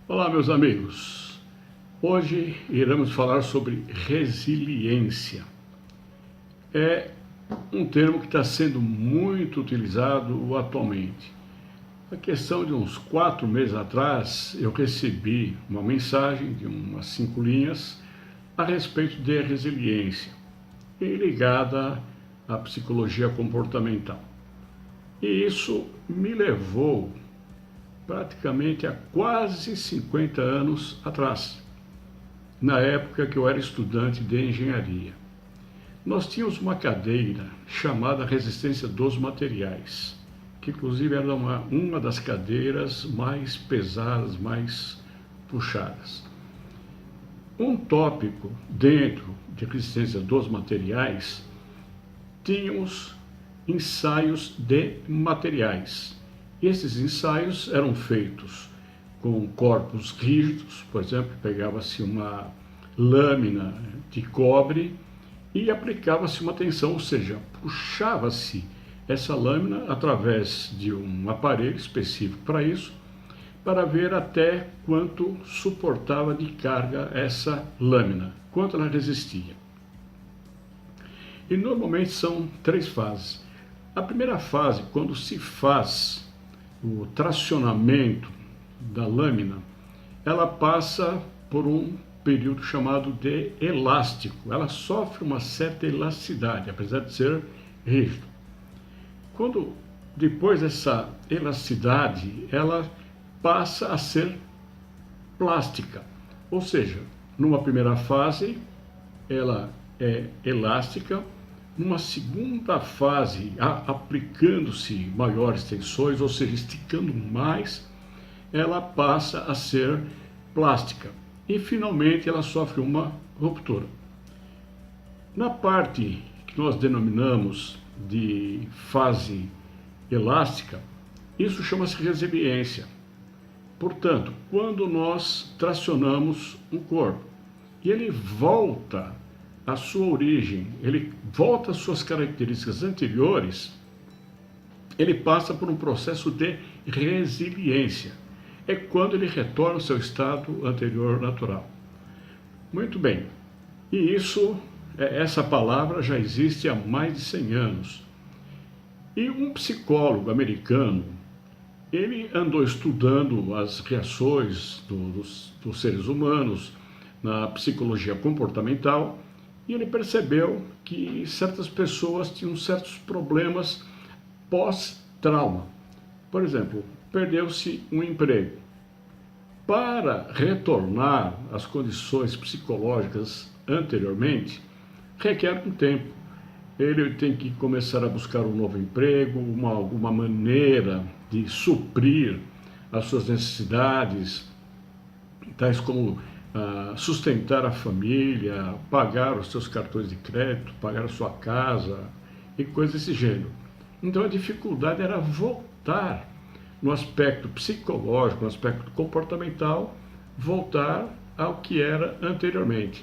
Olá, meus amigos. Hoje iremos falar sobre resiliência. É um termo que está sendo muito utilizado atualmente. A questão de uns 4 meses atrás, eu recebi uma mensagem de umas 5 linhas a respeito de resiliência e ligada à psicologia comportamental. E isso me levou praticamente há quase 50 anos atrás, na época que eu era estudante de engenharia. Nós tínhamos uma cadeira chamada Resistência dos Materiais, que inclusive era uma das cadeiras mais pesadas, mais puxadas. Um tópico dentro de Resistência dos Materiais, tínhamos ensaios de materiais. Esses ensaios eram feitos com corpos rígidos, por exemplo, pegava-se uma lâmina de cobre e aplicava-se uma tensão, ou seja, puxava-se essa lâmina através de um aparelho específico para isso, para ver até quanto suportava de carga essa lâmina, quanto ela resistia. E normalmente são 3 fases. A primeira fase, quando se faz o tracionamento da lâmina, ela passa por um período chamado de elástico. Ela sofre uma certa elasticidade, apesar de ser rígido. Quando depois dessa elasticidade, ela passa a ser plástica. Ou seja, numa primeira fase, ela é elástica. Numa segunda fase, aplicando-se maiores tensões, ou seja, esticando mais, ela passa a ser plástica. E finalmente ela sofre uma ruptura. Na parte que nós denominamos de fase elástica, isso chama-se resiliência. Portanto, quando nós tracionamos um corpo e ele volta à sua origem, ele volta às suas características anteriores, ele passa por um processo de resiliência. É quando ele retorna ao seu estado anterior natural. Muito bem. E essa palavra já existe há mais de 100 anos. E um psicólogo americano, ele andou estudando as reações dos seres humanos na psicologia comportamental, e ele percebeu que certas pessoas tinham certos problemas pós-trauma. Por exemplo, perdeu-se um emprego. Para retornar às condições psicológicas anteriormente, requer um tempo. Ele tem que começar a buscar um novo emprego, alguma maneira de suprir as suas necessidades, tais como sustentar a família, pagar os seus cartões de crédito, pagar a sua casa e coisas desse gênero. Então a dificuldade era voltar no aspecto psicológico, no aspecto comportamental, voltar ao que era anteriormente.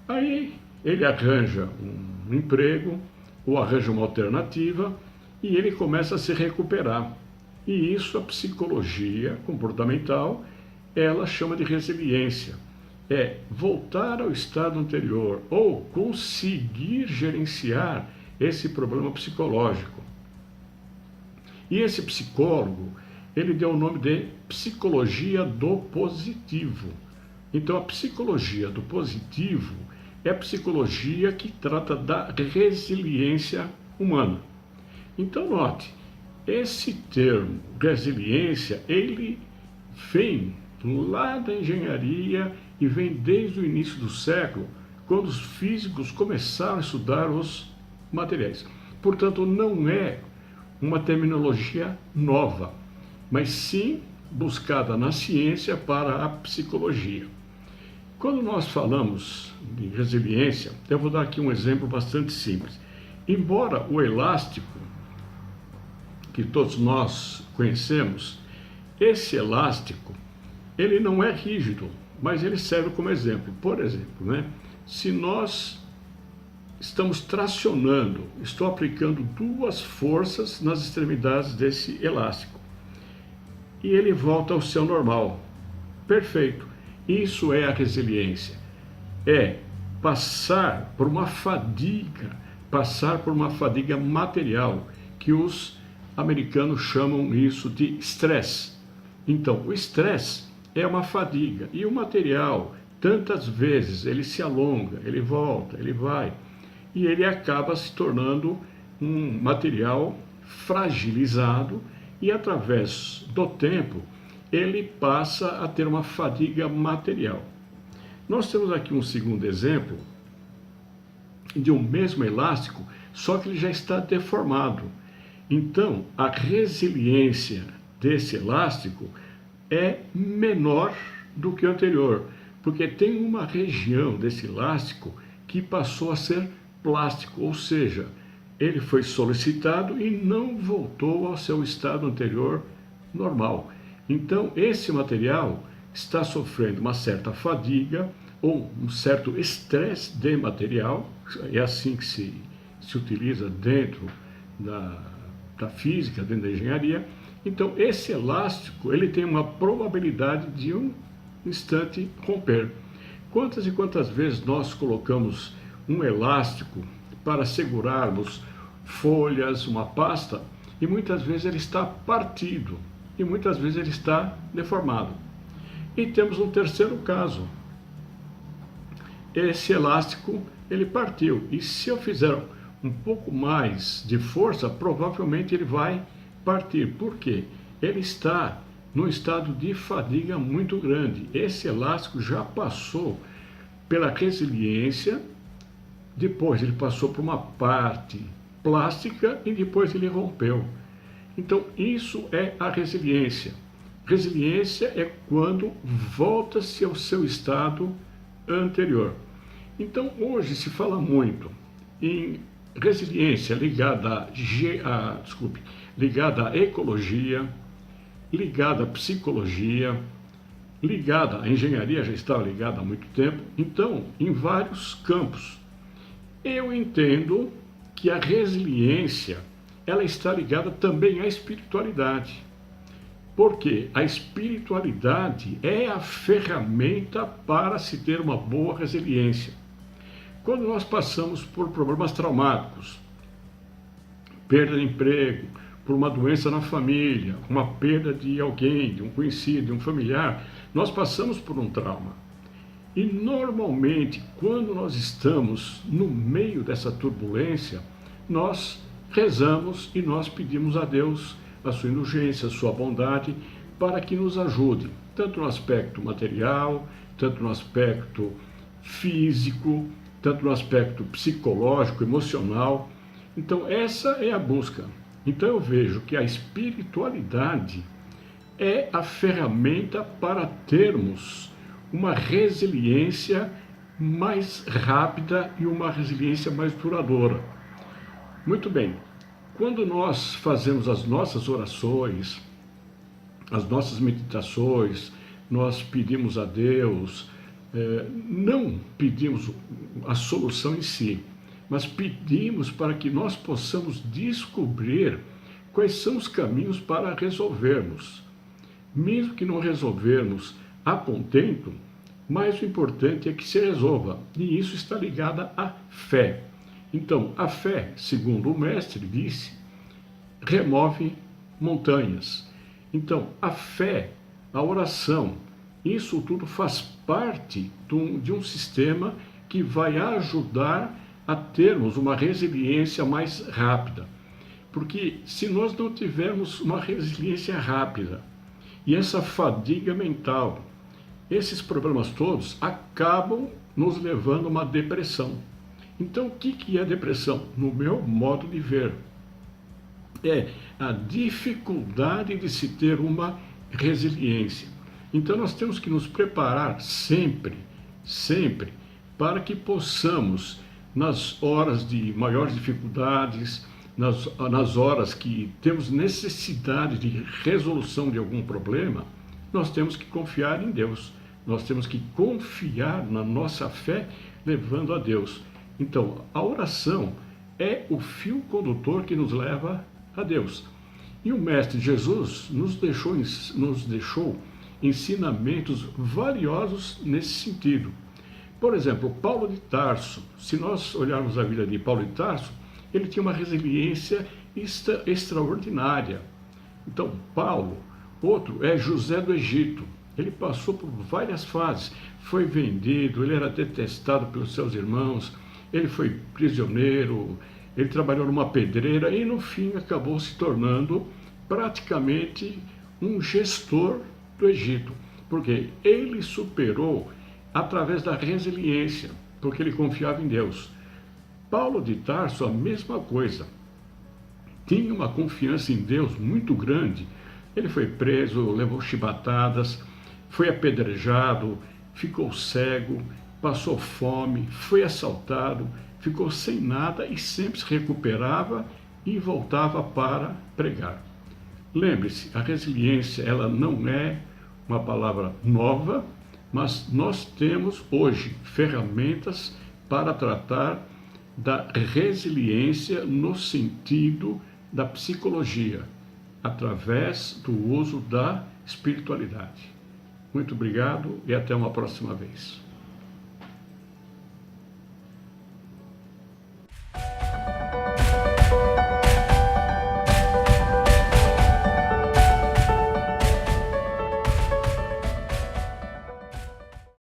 Aí ele arranja um emprego ou arranja uma alternativa e ele começa a se recuperar. E isso a psicologia comportamental, ela chama de resiliência. É voltar ao estado anterior ou conseguir gerenciar esse problema psicológico. E esse psicólogo, ele deu o nome de psicologia do positivo. Então a psicologia do positivo é a psicologia que trata da resiliência humana. Então note, esse termo resiliência, ele vem lá da engenharia e vem desde o início do século, quando os físicos começaram a estudar os materiais. Portanto, não é uma terminologia nova, mas sim buscada na ciência para a psicologia. Quando nós falamos de resiliência, eu vou dar aqui um exemplo bastante simples. Embora o elástico, que todos nós conhecemos, esse elástico, ele não é rígido, mas ele serve como exemplo. Por exemplo, se nós estamos tracionando, estou aplicando 2 forças nas extremidades desse elástico, e ele volta ao seu normal. Perfeito. Isso é a resiliência. É passar por uma fadiga material, que os americanos chamam isso de estresse. Então, o estresse é uma fadiga, e o material, tantas vezes, ele se alonga, ele volta, ele vai, e ele acaba se tornando um material fragilizado, e através do tempo, ele passa a ter uma fadiga material. Nós temos aqui um segundo exemplo de um mesmo elástico, só que ele já está deformado. Então, a resiliência desse elástico é menor do que o anterior, porque tem uma região desse elástico que passou a ser plástico, ou seja, ele foi solicitado e não voltou ao seu estado anterior normal. Então, esse material está sofrendo uma certa fadiga ou um certo estresse de material, é assim que se utiliza dentro da física, dentro da engenharia. Então, esse elástico, ele tem uma probabilidade de um instante romper. Quantas e quantas vezes nós colocamos um elástico para segurarmos folhas, uma pasta, e muitas vezes ele está partido, e muitas vezes ele está deformado. E temos um terceiro caso. Esse elástico, ele partiu, e se eu fizer um pouco mais de força, provavelmente ele vai partir. Por quê? Ele está num estado de fadiga muito grande. Esse elástico já passou pela resiliência, depois ele passou por uma parte plástica e depois ele rompeu. Então, isso é a resiliência. Resiliência é quando volta-se ao seu estado anterior. Então, hoje se fala muito em resiliência ligada ligada à ecologia, ligada à psicologia, ligada à engenharia, já estava ligada há muito tempo. Então, em vários campos. Eu entendo que a resiliência, ela está ligada também à espiritualidade. Porque a espiritualidade é a ferramenta para se ter uma boa resiliência. Quando nós passamos por problemas traumáticos, perda de emprego, por uma doença na família, uma perda de alguém, de um conhecido, de um familiar, nós passamos por um trauma. E normalmente, quando nós estamos no meio dessa turbulência, nós rezamos e nós pedimos a Deus a sua indulgência, a sua bondade, para que nos ajude, tanto no aspecto material, tanto no aspecto físico, tanto no aspecto psicológico, emocional. Então, essa é a busca. Então, eu vejo que a espiritualidade é a ferramenta para termos uma resiliência mais rápida e uma resiliência mais duradoura. Muito bem, quando nós fazemos as nossas orações, as nossas meditações, nós pedimos a Deus, não pedimos a solução em si, mas pedimos para que nós possamos descobrir quais são os caminhos para resolvermos. Mesmo que não resolvermos a contento, mas o importante é que se resolva, e isso está ligado à fé. Então, a fé, segundo o mestre disse, remove montanhas. Então, a fé, a oração, isso tudo faz parte de um sistema que vai ajudar a termos uma resiliência mais rápida. Porque se nós não tivermos uma resiliência rápida e essa fadiga mental, esses problemas todos acabam nos levando a uma depressão. Então, o que é depressão? No meu modo de ver, é a dificuldade de se ter uma resiliência. Então, nós temos que nos preparar sempre, para que possamos, nas horas de maiores dificuldades, nas horas que temos necessidade de resolução de algum problema, nós temos que confiar em Deus. Nós temos que confiar na nossa fé, levando a Deus. Então, a oração é o fio condutor que nos leva a Deus. E o Mestre Jesus nos deixou ensinamentos valiosos nesse sentido. Por exemplo, Paulo de Tarso, se nós olharmos a vida de Paulo de Tarso, ele tinha uma resiliência extraordinária. Então, Paulo, outro é José do Egito. Ele passou por várias fases, foi vendido, ele era detestado pelos seus irmãos, ele foi prisioneiro, ele trabalhou numa pedreira e no fim acabou se tornando praticamente um gestor do Egito, porque ele superou através da resiliência, porque ele confiava em Deus. Paulo de Tarso, a mesma coisa, tinha uma confiança em Deus muito grande. Ele foi preso, levou chibatadas, foi apedrejado, ficou cego, passou fome, foi assaltado, ficou sem nada e sempre se recuperava e voltava para pregar. Lembre-se, a resiliência, ela não é uma palavra nova, mas nós temos hoje ferramentas para tratar da resiliência no sentido da psicologia, através do uso da espiritualidade. Muito obrigado e até uma próxima vez.